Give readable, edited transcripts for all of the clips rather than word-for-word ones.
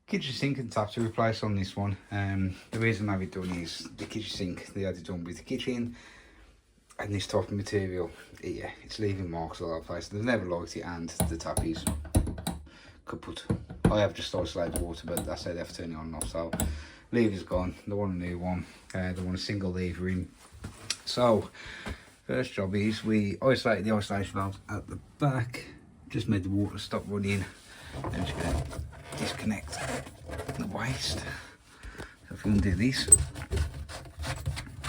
kitchen sink and tap to replace on this one. The reason I have it done is the kitchen sink, they had it done with the kitchen, and this type of material, yeah, it's leaving marks all over the place. They've never liked it, and the tap is kaput. I have just isolated the water, but that's how they have to turn it on and off. So lever's gone, they want a new one, they want a single lever in. So first job is we isolated the isolation valves at the back, just made the water stop running, and just going to disconnect the waste. So if we undo this,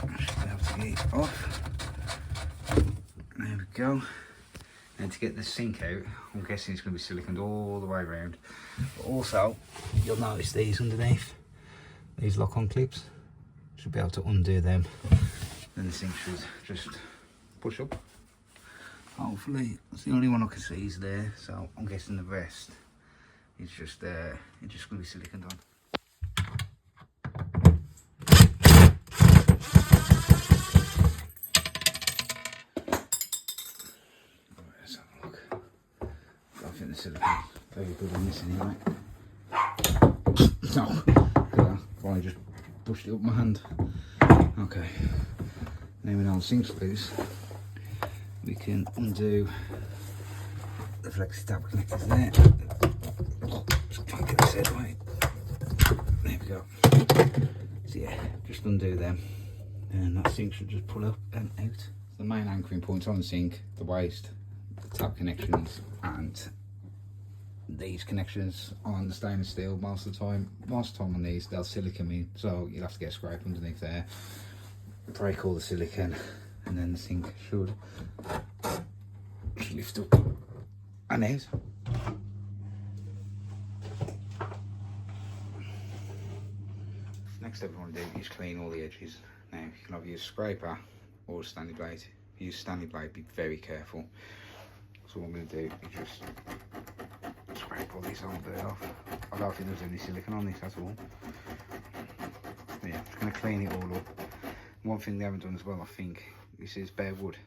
I should be able to get it off. There we go. And to get the sink out, I'm guessing it's going to be siliconed all the way around. But also, you'll notice these underneath, these lock-on clips. Should be able to undo them. Then the sink should just push up. Hopefully, that's the only one I can see is there. So I'm guessing the rest is just it's just going to be siliconed on. The silicone very good on this anyway. No, I just pushed it up my hand. Okay, now we know the sink's loose, we can undo the flexi tab connectors there. Just try and get this head right. There we go. So yeah, just undo them, and that sink should just pull up and out. The main anchoring points on the sink, the waste, the tap connections, and these connections on the stainless steel most of the time. Most of the time on these, they'll silicone in, so you'll have to get a scrape underneath there, break all the silicone, and then the sink should lift up and out. Next step we want to do is clean all the edges. Now you can either use a scraper or a Stanley blade. If you use Stanley blade, be very careful. So what I'm going to do is just scrape all this old dirt off. I don't think there's any silicone on this at all. But yeah, just going to clean it all up. One thing they haven't done as well, I think, this is bare wood.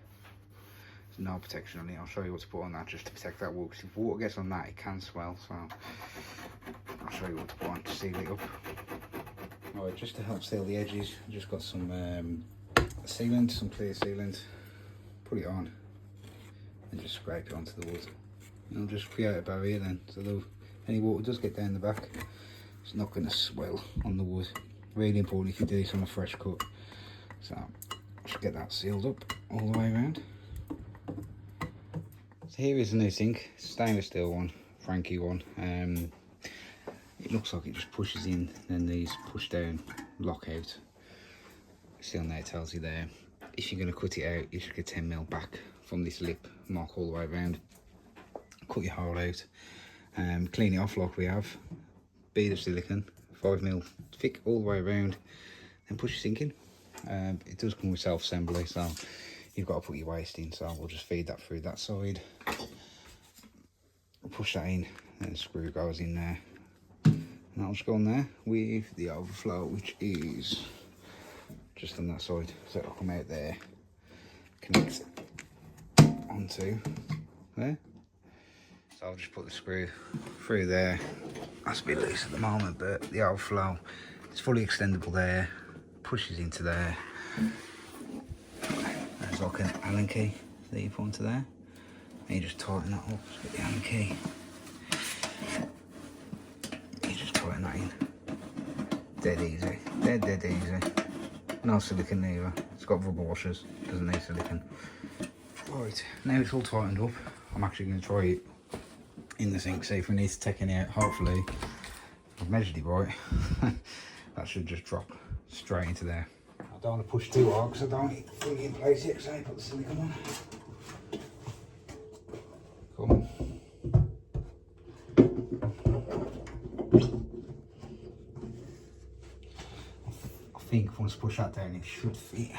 There's no protection on it. I'll show you what to put on that just to protect that wood, because if water gets on that, it can swell. So I'll show you what to put on to seal it up. Alright, just to help seal the edges, I've just got some sealant, some clear sealant. Put it on and just scrape it onto the wood. It'll just create a barrier then, so though any water does get down the back, it's not going to swell on the wood. Really important if you do this on a fresh cut. So just get that sealed up all the way around. So here is the new sink, stainless steel one, Frankie one. It looks like it just pushes in, then these push down, lock out. See on there, it tells you there. If you're going to cut it out, you should get 10mm back from this lip, mark all the way around. Cut your hole out, clean it off like we have. Bead of silicone, 5mm thick all the way around, then push your sink in. It does come with self-assembly, so you've got to put your waste in, so we'll just feed that through that side. Push that in, and the screw goes in there. And that'll just go on there with the overflow, which is just on that side. So it'll come out there, connect onto there. So I'll just put the screw through there. That's a bit loose at the moment, but the overflow is fully extendable there, pushes into there. There's like an Allen key that you put into there. And you just tighten that up with the Allen key. You just tighten that in. Dead easy, dead easy. No silicone either. It's got rubber washers, doesn't need silicone. Right, now it's all tightened up. I'm actually going to try it in the sink, see if we need to take any out. Hopefully, I've measured it right. That should just drop straight into there. I don't want to push too hard because I don't want it fully in place yet, so I put the silicone on. Come on. I think once I push that down, it should fit.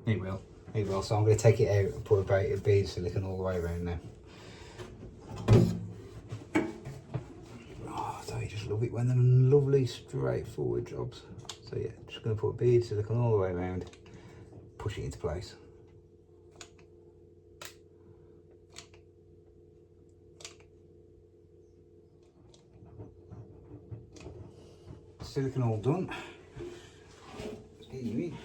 It will. It will. So I'm going to take it out and put a bead of silicone all the way around now. Oh, don't you just love it when they're lovely, straightforward jobs? So yeah, just going to put a bead of silicone all the way around, push it into place. silicone all done. Let's get you in.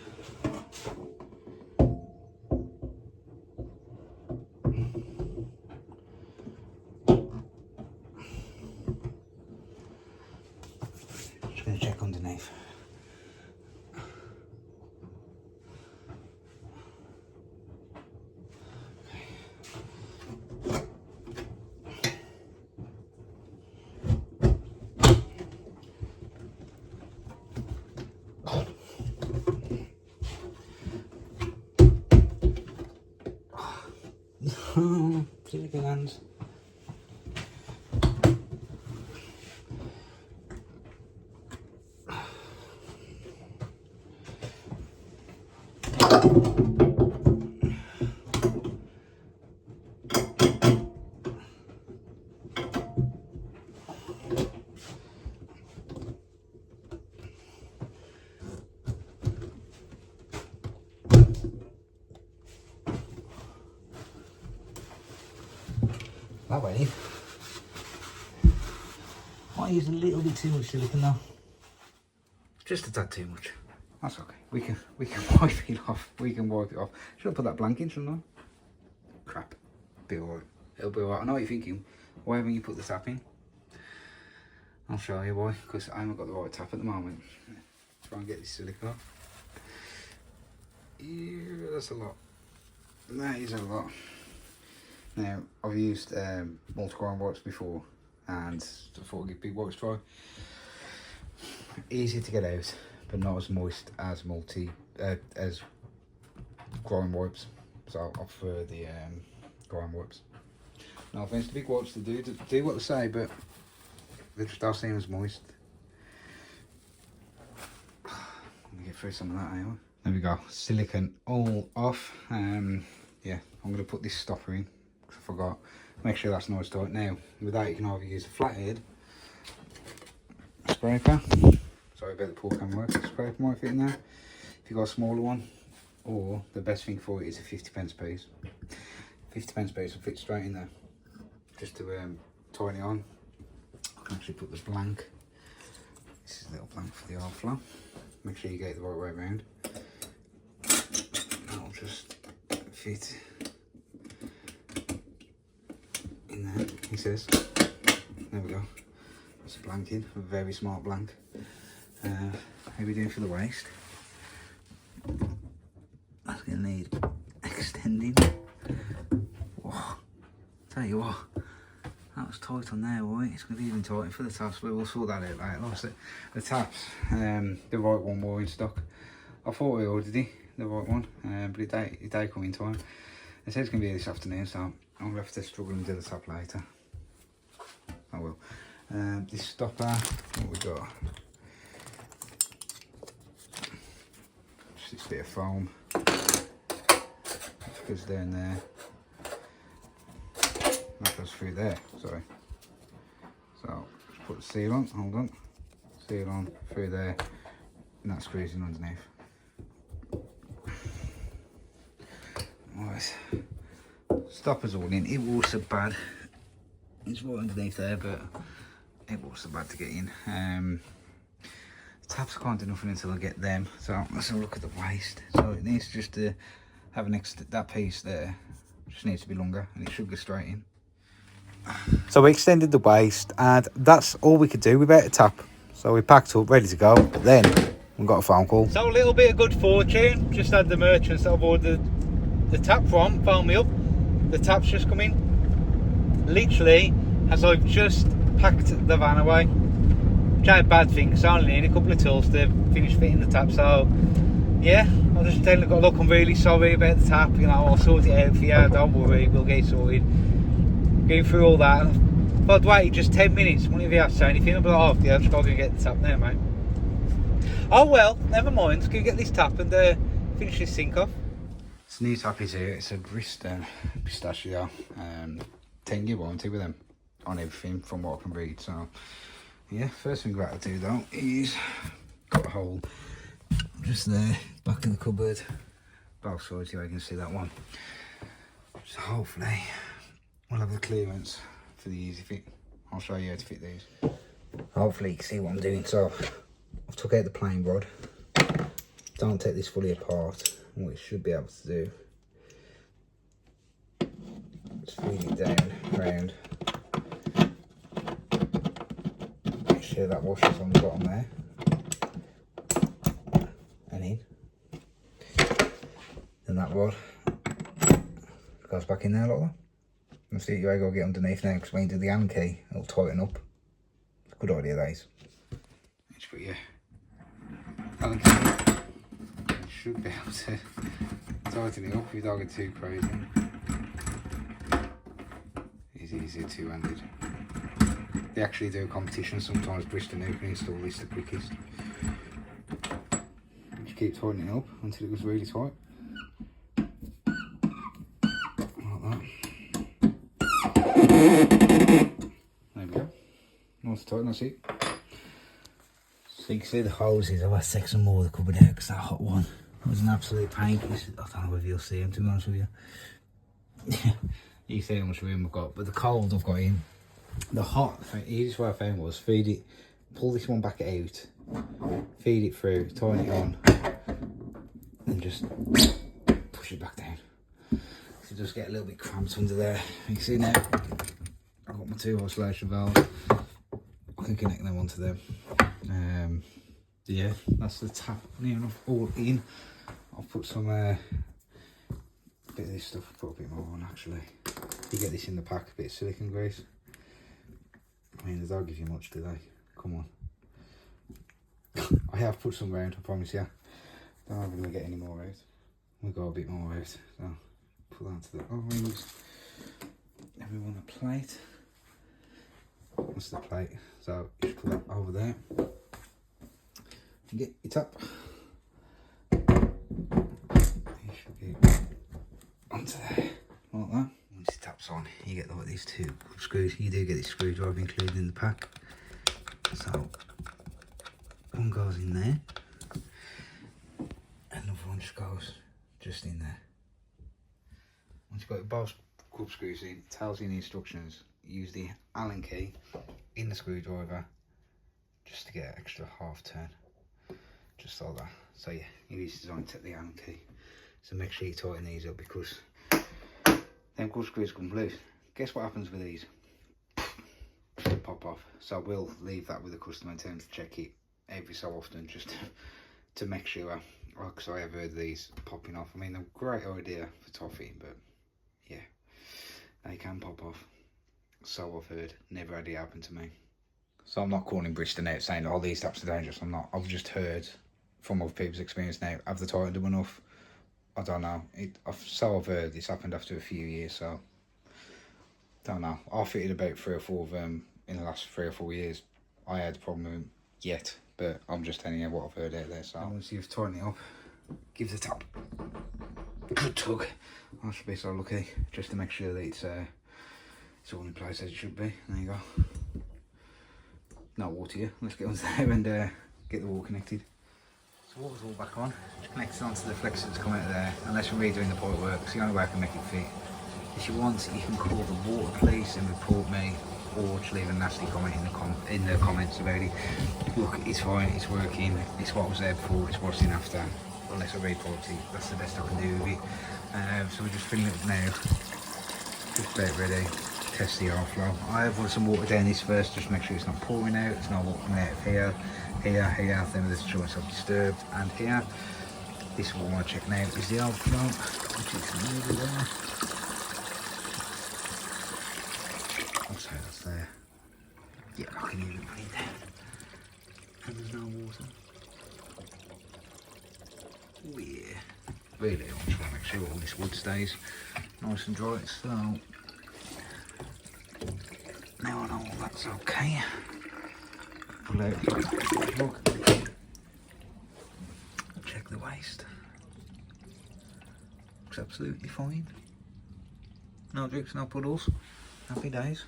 Just going to check underneath. Silicone hands. That way. Might use a little bit too much silicone now. Just a tad too much. That's okay. We can wipe it off. We can wipe it off. Should I put that blank in, shouldn't I? Crap. Be alright. It'll be alright. I know what you're thinking. Why haven't you put the tap in? I'll show you why. Because I haven't got the right tap at the moment. Try and get this silicone off. Yeah, that's a lot. That is a lot. Now, I've used multi-grind wipes before, and I thought I'd give big wipes a try. Easy to get out, but not as moist as as grind wipes. So I prefer the grind wipes. No offense to big wipes, they do what they say, but they just don't seem as moist. Let me get through some of that anyway. There we go, silicone all off. Yeah, I'm going to put this stopper in. I forgot. Make sure that's nice tight. Now, with that, you can either use a flathead scraper. Sorry about the poor camera work. Scraper might fit in there if you've got a smaller one, or the best thing for it is a 50p piece. 50p piece will fit straight in there. Just to tighten it on, I can actually put the blank. This is a little blank for the R flow. Make sure you get it the right way around. That'll just fit in there, he says. There we go. That's a blank in, a very smart blank. How are we doing for the waist? That's going to need extending. Whoa. Tell you what, that was tight on there, right? It's going to be even tighter for the taps, but we'll sort that out later. Like the taps, the right one more in stock. I thought I ordered the right one, but it did come in time. It said it's going to be here this afternoon, so I'm going to have to struggle and do the tap later. I will. This stopper, what we got? Just this bit of foam. That goes down there. That goes through there, sorry. So, just put the seal on, hold on. Seal on, through there, and that screws in underneath. Right. Stopper's all in. It was so bad. It's right underneath there, but it was so bad to get in. The taps can't do nothing until I get them. So let's have a look at the waist. So it needs just to have that piece there. Just needs to be longer, and it should go straight in. So we extended the waist, and that's all we could do without a tap. So we packed up, ready to go. But then we got a phone call. So a little bit of good fortune. Just had the merchants that I've ordered the tap from phone me up. The tap's just come in. Literally, as I've just packed the van away. Which ain't a bad thing, because I only need a couple of tools to finish fitting the tap. So yeah, I'll just tell you, look, I'm really sorry about the tap. You know, I'll sort it out for you. Don't worry, we'll get it sorted. Going through all that. If I'd waited just 10 minutes, wouldn't you have to say anything? I'd be like, oh yeah, I'll just go and get the tap now, mate. Oh well, never mind. Let's go get this tap and finish this sink off. This new tap is here. It's a Bristol pistachio. 10-year warranty with them on everything from what I can read. So yeah, first thing we've got to do though is got a hole just there, back in the cupboard, both sides, so you can see that one. So hopefully we'll have the clearance for the easy fit. I'll show you how to fit these. Hopefully you can see what I'm doing. So I've took out the plain rod. Don't take this fully apart. What you should be able to do, just feed it down, round. Make sure that washes on the bottom there. And in. Then that rod goes back in there like that. And see you go get underneath now, because when you do the Allen key, it'll tighten up. It's a good idea, that is. Just put your Allen key in. You should be able to tighten it up without getting too crazy. It's easier two-handed. They actually do a competition sometimes. Bristol who can install this the quickest. Just keep tightening it up until it goes really tight. There we go. Nice and tight, that's it. So you can see the hoses. I've had to take some more of the cupboard out because that hot one was an absolute pain. I don't know whether you'll see them, to be honest with you. You see how much room I've got, but the cold I've got in. The hot, the easiest way I found was feed it, pull this one back out, feed it through, tighten it on, and just push it back down. So just get a little bit cramped under there. You can see now, I've got my 2 isolation valves. I can connect them onto them. Yeah, that's the tap near enough all in. I'll put some bit of this stuff, I'll put a bit more on actually. You get this in the pack, a bit of silicone grease. I mean, they don't give you much, do they? Come on. I have put some round, I promise you. Don't know if we're going to get any more out. We've got a bit more out, so put that to the O-rings. Then we want a plate. That's the plate. So you just put that over there. You get your tap. You should get onto there, like that. Once the tap's on, you get like these 2 screws. You do get this screwdriver included in the pack. So one goes in there. Another one just goes just in there. Once you've got both cup screws in, it tells you in the instructions, use the Allen key in the screwdriver just to get an extra half turn. Just like that. So yeah, you need to design to take the Allen key. So make sure you tighten these up because them cup screws come loose. Guess what happens with these? They pop off. So we'll leave that with the customer in terms to check it every so often just to make sure. Because I have heard these popping off. I mean, they're a great idea for toffee, but yeah, they can pop off. So I've heard, never had it happen to me. So I'm not calling Bristol out saying, oh, these taps are dangerous. I'm not. I've just heard from other people's experience now. Have they tightened them enough? I don't know. I've heard this happened after a few years, so don't know. I've fitted about 3 or 4 of them in the last 3 or 4 years. I had a problem with them yet, but I'm just telling you what I've heard out there. So once you've tightened it up, give the tap a good tug. I should be so lucky, just to make sure that it's all in place as it should be. There you go. No water here. Let's get on there and get the wall connected. So water's all back on. Just connect it onto the flexor that's coming out of there. Unless we're redoing the pipework, it's the only way I can make it fit. If you want, you can call the water police and report me, or just leave a nasty comment in the comments about it. Look, it's fine, it's working, it's what was there before, it's what's in after. Unless I report it, that's the best I can do with it. So we're just filling it up now. Just about ready. Test the airflow. I have put some water down this first, just to make sure it's not pouring out. It's not water coming out of here, here. Then there's choice of disturbed, and here. This is what I want to check now. Is the airflow, which is over there. I'll say that's there. Yeah, I can even breathe there. And there's no water. Oh yeah. Really, I just want to make sure all this wood stays nice and dry. So now I know all that's okay. Pull out the plug. Check the waste. Looks absolutely fine. No drips, no puddles. Happy days.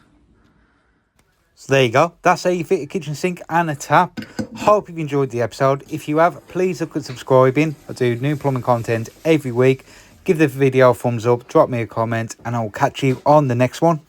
So there you go. That's how you fit a kitchen sink and a tap. Hope you've enjoyed the episode. If you have, please look at subscribing. I do new plumbing content every week. Give the video a thumbs up, drop me a comment, and I will catch you on the next one.